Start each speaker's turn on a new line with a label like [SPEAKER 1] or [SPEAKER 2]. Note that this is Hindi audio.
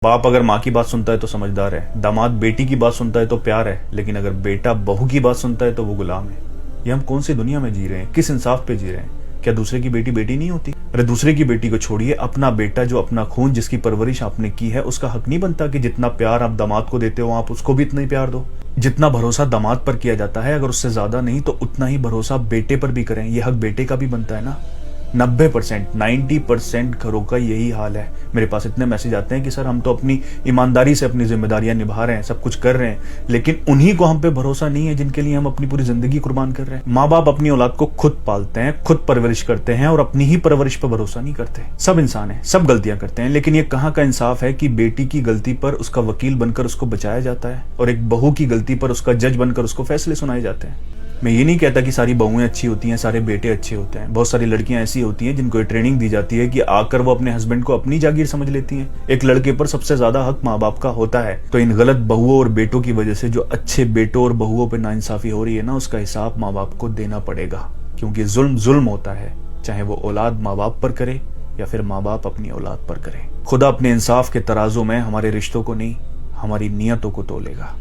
[SPEAKER 1] बाप अगर माँ की बात सुनता है तो समझदार है, दामाद बेटी की बात सुनता है तो प्यार है, लेकिन अगर बेटा बहू की बात सुनता है तो वो गुलाम है। ये हम कौन सी दुनिया में जी रहे हैं? किस इंसाफ पे जी रहे हैं? क्या दूसरे की बेटी बेटी नहीं होती? अरे दूसरे की बेटी को छोड़िए, अपना बेटा जो अपना खून, जिसकी परवरिश आपने की है, उसका हक नहीं बनता कि जितना प्यार आप दामाद को देते हो आप उसको भी इतना ही प्यार दो? जितना भरोसा दामाद पर किया जाता है, अगर उससे ज्यादा नहीं तो उतना ही भरोसा बेटे पर भी करें। ये हक बेटे का भी बनता है ना। 90% 90% घरों का यही हाल है। मेरे पास इतने मैसेज आते हैं कि सर हम तो अपनी ईमानदारी से अपनी जिम्मेदारियां निभा रहे हैं, सब कुछ कर रहे हैं, लेकिन उन्हीं को हम पे भरोसा नहीं है जिनके लिए हम अपनी पूरी जिंदगी कुर्बान कर रहे हैं। माँ बाप अपनी औलाद को खुद पालते हैं, खुद परवरिश करते हैं और अपनी ही परवरिश पर भरोसा नहीं करते। सब इंसान है, सब गलतियां करते हैं, लेकिन ये कहाँ का इंसाफ है कि बेटी की गलती पर उसका वकील बनकर उसको बचाया जाता है और एक बहू की गलती पर उसका जज बनकर उसको फैसले सुनाए जाते हैं। मैं ये नहीं कहता कि सारी बहुएं अच्छी होती हैं, सारे बेटे अच्छे होते हैं। बहुत सारी लड़कियां ऐसी होती हैं जिनको ट्रेनिंग दी जाती है कि आकर वो अपने हस्बैंड को अपनी जागीर समझ लेती हैं। एक लड़के पर सबसे ज्यादा हक माँ बाप का होता है। तो इन गलत बहुओं और बेटों की वजह से जो अच्छे बेटों और बहुओं पर नाइंसाफी हो रही है ना, उसका हिसाब माँ बाप को देना पड़ेगा, क्योंकि जुल्म जुल्म होता है, चाहे वो औलाद माँ बाप पर करे या फिर माँ बाप अपनी औलाद पर करे। खुदा अपने इंसाफ के तराजू में हमारे रिश्तों को नहीं, हमारी नियतों को तोलेगा।